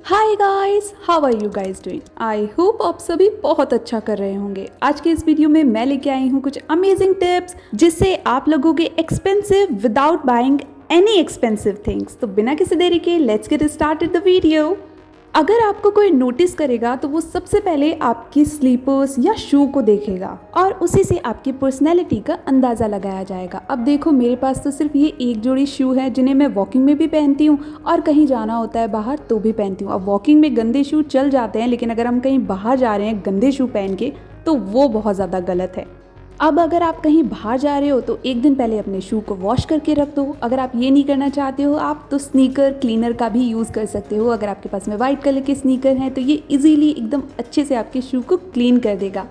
Hi guys, how are you guys doing? I hope आप सभी बहुत अच्छा कर रहे होंगे। आज के इस वीडियो में मैं लेके आई हूँ कुछ अमेजिंग टिप्स जिससे आप लगोगे expensive without buying any expensive things. तो बिना किसी देरी के let's get started the video. अगर आपको कोई नोटिस करेगा तो वो सबसे पहले आपकी स्लीपर्स या शू को देखेगा और उसी से आपकी पर्सनैलिटी का अंदाज़ा लगाया जाएगा। अब देखो, मेरे पास तो सिर्फ ये एक जोड़ी शू है जिन्हें मैं वॉकिंग में भी पहनती हूँ और कहीं जाना होता है बाहर तो भी पहनती हूँ। अब वॉकिंग में गंदे शू चल जाते हैं, लेकिन अगर हम कहीं बाहर जा रहे हैं गंदे शू पहन के तो वो बहुत ज़्यादा गलत है। अब अगर आप कहीं बाहर जा रहे हो तो एक दिन पहले अपने शू को वॉश करके रख दो। अगर आप ये नहीं करना चाहते हो आप तो स्नीकर क्लीनर का भी यूज़ कर सकते हो। अगर आपके पास में वाइट कलर के स्नीकर हैं तो ये इजीली एकदम अच्छे से आपके शू को क्लीन कर देगा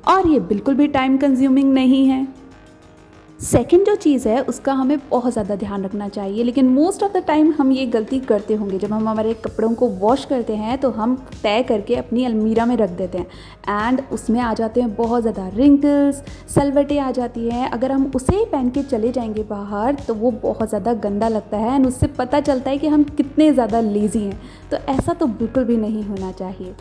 और ये बिल्कुल भी टाइम कंज्यूमिंग नहीं है। सेकंड जो चीज़ है उसका हमें बहुत ज़्यादा ध्यान रखना चाहिए, लेकिन मोस्ट ऑफ द टाइम हम ये गलती करते होंगे। जब हम हमारे कपड़ों को वॉश करते हैं तो हम तय करके अपनी अलमीरा में रख देते हैं एंड उसमें आ जाते हैं बहुत ज़्यादा रिंकल्स, सलवटें आ जाती हैं। अगर हम उसे ही पहन के चले जाएंगे बाहर तो वो बहुत ज़्यादा गंदा लगता है एंड उससे पता चलता है कि हम कितने ज़्यादा लेज़ी हैं। तो ऐसा तो बिल्कुल भी नहीं होना चाहिए।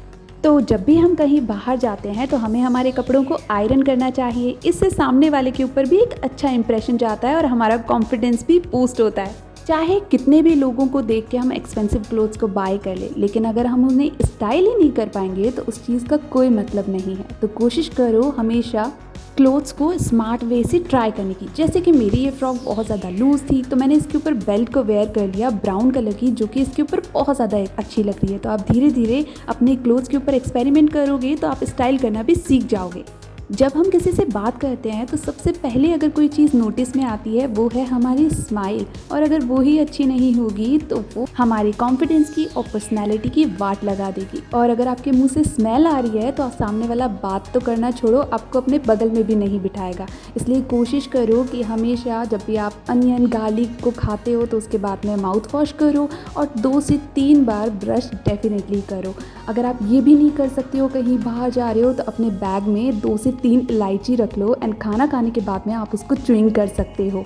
तो जब भी हम कहीं बाहर जाते हैं तो हमें हमारे कपड़ों को आयरन करना चाहिए। इससे सामने वाले के ऊपर भी एक अच्छा इंप्रेशन जाता है और हमारा कॉन्फिडेंस भी बूस्ट होता है। चाहे कितने भी लोगों को देख के हम एक्सपेंसिव क्लोथ्स को बाय कर ले, लेकिन अगर हम उन्हें स्टाइल ही नहीं कर पाएंगे तो उस चीज़ का कोई मतलब नहीं है। तो कोशिश करो हमेशा क्लोथ्स को स्मार्ट वे से ट्राई करने की। जैसे कि मेरी ये फ्रॉक बहुत ज़्यादा लूज़ थी तो मैंने इसके ऊपर बेल्ट को वेयर कर लिया ब्राउन कलर की, जो कि इसके ऊपर बहुत ज़्यादा अच्छी लग रही है। तो आप धीरे धीरे अपने क्लोथ्स के ऊपर एक्सपेरिमेंट करोगे तो आप स्टाइल करना भी सीख जाओगे। जब हम किसी से बात करते हैं तो सबसे पहले अगर कोई चीज़ नोटिस में आती है वो है हमारी स्माइल, और अगर वो ही अच्छी नहीं होगी तो वो हमारी कॉन्फिडेंस की और पर्सनैलिटी की वाट लगा देगी। और अगर आपके मुंह से स्मेल आ रही है तो सामने वाला बात तो करना छोड़ो, आपको अपने बगल में भी नहीं बिठाएगा। इसलिए कोशिश करो कि हमेशा जब भी आप अनियन गार्लिक को खाते हो तो उसके बाद में माउथ वॉश करो और 2 से 3 बार ब्रश डेफिनेटली करो। अगर आप ये भी नहीं कर सकते हो, कहीं बाहर जा रहे हो, तो अपने बैग में 2 से 3 इलायची रख लो एंड खाना खाने के बाद में आप उसको च्युइंग कर सकते हो।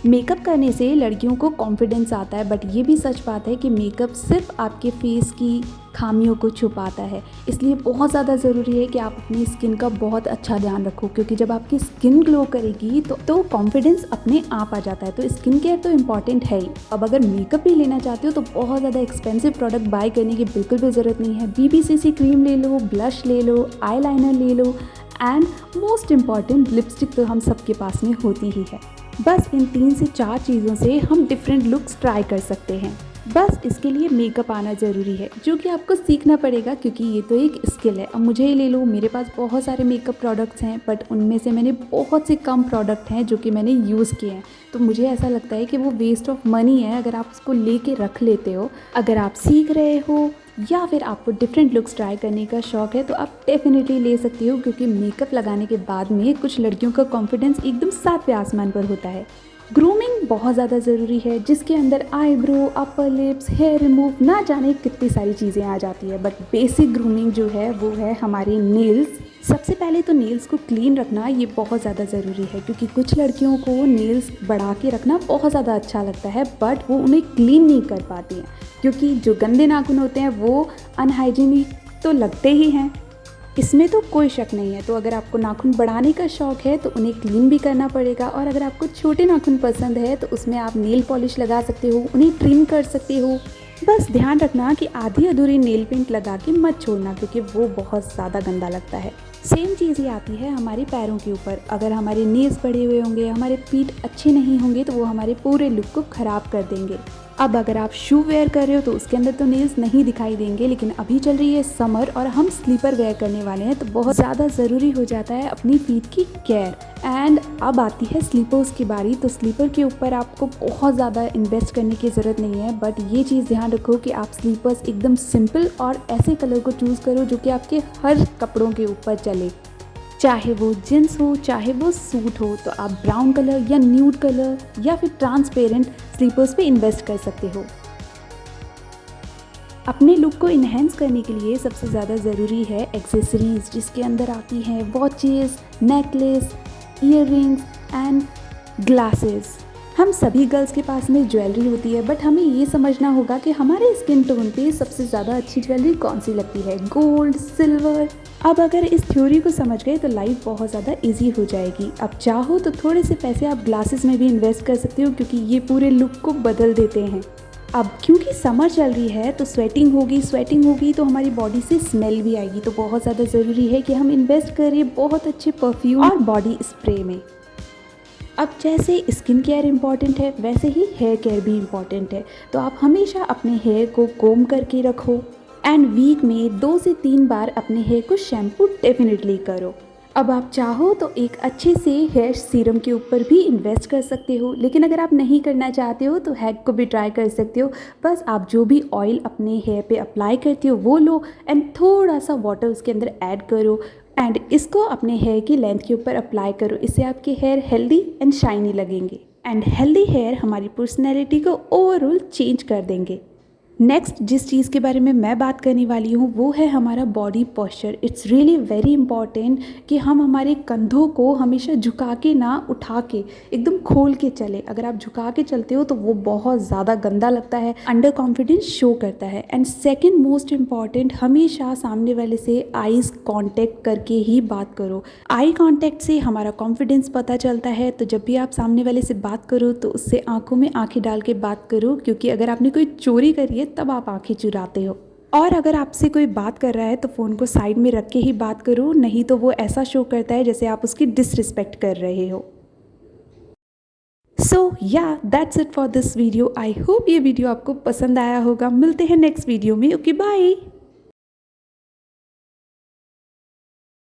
मेकअप करने से लड़कियों को कॉन्फिडेंस आता है, बट ये भी सच बात है कि मेकअप सिर्फ आपके फेस की खामियों को छुपाता है। इसलिए बहुत ज़्यादा ज़रूरी है कि आप अपनी स्किन का बहुत अच्छा ध्यान रखो, क्योंकि जब आपकी स्किन ग्लो करेगी तो कॉन्फिडेंस अपने आप आ जाता है। तो स्किन केयर तो इम्पॉर्टेंट है ही। अब अगर मेकअप भी लेना चाहते हो तो बहुत ज़्यादा एक्सपेंसिव प्रोडक्ट बाय करने की बिल्कुल भी ज़रूरत नहीं है। BBCC क्रीम ले लो, ब्लश ले लो, आई लाइनर ले लो एंड मोस्ट इम्पॉर्टेंट लिपस्टिक तो हम सबके पास में होती ही है। बस इन 3 से 4 चीज़ों से हम डिफरेंट लुक्स ट्राई कर सकते हैं। बस इसके लिए मेकअप आना ज़रूरी है, जो कि आपको सीखना पड़ेगा क्योंकि ये तो एक स्किल है। अब मुझे ही ले लो, मेरे पास बहुत सारे मेकअप प्रोडक्ट्स हैं बट उनमें से मैंने बहुत से कम प्रोडक्ट हैं जो कि मैंने यूज़ किए हैं। तो मुझे ऐसा लगता है कि वो वेस्ट ऑफ मनी है अगर आप उसको लेके रख लेते हो। अगर आप सीख रहे हो या फिर आपको डिफरेंट लुक्स ट्राई करने का शौक़ है तो आप डेफिनेटली ले सकती हो, क्योंकि मेकअप लगाने के बाद में कुछ लड़कियों का कॉन्फिडेंस एकदम 7वें आसमान पर होता है। ग्रूमिंग बहुत ज़्यादा ज़रूरी है, जिसके अंदर eyebrow, upper lips, hair remove, ना जाने कितनी सारी चीज़ें आ जाती है। बट बेसिक ग्रूमिंग जो है वो है हमारे नेल्स। सबसे पहले तो नेल्स को क्लीन रखना ये बहुत ज़्यादा ज़रूरी है, क्योंकि कुछ लड़कियों को नेल्स बढ़ा के रखना बहुत ज़्यादा अच्छा लगता है बट वो उन्हें क्लीन नहीं कर पाती हैं, क्योंकि जो गंदे नाखून होते हैं वो अनहाइजीनिक तो लगते ही हैं, इसमें तो कोई शक नहीं है। तो अगर आपको नाखून बढ़ाने का शौक़ है तो उन्हें क्लीन भी करना पड़ेगा, और अगर आपको छोटे नाखून पसंद है तो उसमें आप नेल पॉलिश लगा सकते हो, उन्हें ट्रिम कर सकते हो। बस ध्यान रखना कि आधी अधूरी नेल पेंट लगा के मत छोड़ना, क्योंकि वो बहुत ज़्यादा गंदा लगता है। सेम चीज़ ही आती है हमारे पैरों के ऊपर। अगर हमारे नेल्स बड़े हुए होंगे, हमारे फीट अच्छे नहीं होंगे तो वो हमारे पूरे लुक को ख़राब कर देंगे। अब अगर आप शू वेयर कर रहे हो तो उसके अंदर तो नेल्स नहीं दिखाई देंगे, लेकिन अभी चल रही है समर और हम स्लीपर वेयर करने वाले हैं तो बहुत ज़्यादा ज़रूरी हो जाता है अपनी फीट की केयर। एंड अब आती है स्लीपर्स की बारी। तो स्लीपर के ऊपर आपको बहुत ज़्यादा इन्वेस्ट करने की ज़रूरत नहीं है, बट ये चीज़ ध्यान रखो कि आप स्लीपर्स एकदम सिंपल और ऐसे कलर को चूज़ करो जो कि आपके हर कपड़ों के ऊपर चले, चाहे वो जींस हो चाहे वो सूट हो। तो आप ब्राउन कलर या न्यूड कलर या फिर ट्रांसपेरेंट स्लीपर्स पे इन्वेस्ट कर सकते हो। अपने लुक को इन्हेंस करने के लिए सबसे ज़्यादा ज़रूरी है एक्सेसरीज, जिसके अंदर आती हैं watches, necklace, earrings and glasses. हम सभी गर्ल्स के पास में ज्वेलरी होती है, बट हमें ये समझना होगा कि हमारे स्किन टोन पे सबसे ज़्यादा अच्छी ज्वेलरी कौन सी लगती है, गोल्ड, सिल्वर। अब अगर इस थ्योरी को समझ गए तो लाइफ बहुत ज़्यादा इजी हो जाएगी। अब चाहो तो थोड़े से पैसे आप ग्लासेस में भी इन्वेस्ट कर सकते हो, क्योंकि ये पूरे लुक को बदल देते हैं। अब क्योंकि समर चल रही है तो स्वेटिंग होगी तो हमारी बॉडी से स्मेल भी आएगी, तो बहुत ज़्यादा ज़रूरी है कि हम इन्वेस्ट करें बहुत अच्छे परफ्यूम और बॉडी स्प्रे में। अब जैसे स्किन केयर इम्पॉर्टेंट है, वैसे ही हेयर केयर भी इम्पॉर्टेंट है। तो आप हमेशा अपने हेयर को कोम करके रखो एंड वीक में 2 से 3 बार अपने हेयर को शैम्पू डेफिनेटली करो। अब आप चाहो तो एक अच्छे से हेयर सीरम के ऊपर भी इन्वेस्ट कर सकते हो, लेकिन अगर आप नहीं करना चाहते हो तो हैक को भी ट्राई कर सकते हो। बस आप जो भी ऑयल अपने हेयर पे अप्लाई करते हो वो लो एंड थोड़ा सा वाटर उसके अंदर ऐड करो एंड इसको अपने हेयर की लेंथ के ऊपर अप्लाई करो। इससे आपके हेयर हेल्दी एंड शाइनी लगेंगे एंड हेल्दी हेयर हमारी पर्सनैलिटी को ओवरऑल चेंज कर देंगे। नेक्स्ट जिस चीज़ के बारे में मैं बात करने वाली हूँ वो है हमारा body posture. It's really very important कि हम हमारे कंधों को हमेशा झुका के ना उठा के एकदम खोल के चले। अगर आप झुका के चलते हो तो वो बहुत ज़्यादा गंदा लगता है, अंडर कॉन्फिडेंस शो करता है। एंड सेकेंड मोस्ट इम्पॉर्टेंट, हमेशा सामने वाले से आईज कॉन्टेक्ट करके ही बात करो। आई कॉन्टेक्ट से हमारा कॉन्फिडेंस पता चलता है, तो जब भी आप सामने वाले से बात करो तो उससे आंखों में आंखें डाल के बात करो, क्योंकि अगर आपने कोई चोरी करी है तब आप आंखें चुराते हो। और अगर आपसे कोई बात कर रहा है तो फ़ोन को साइड में रख के ही बात करो, नहीं तो वो ऐसा शो करता है जैसे आप उसकी डिसरिस्पेक्ट कर रहे हो। सो या that's it for this video. I hope ये वीडियो आपको पसंद आया होगा। मिलते हैं नेक्स्ट वीडियो में। Okay bye.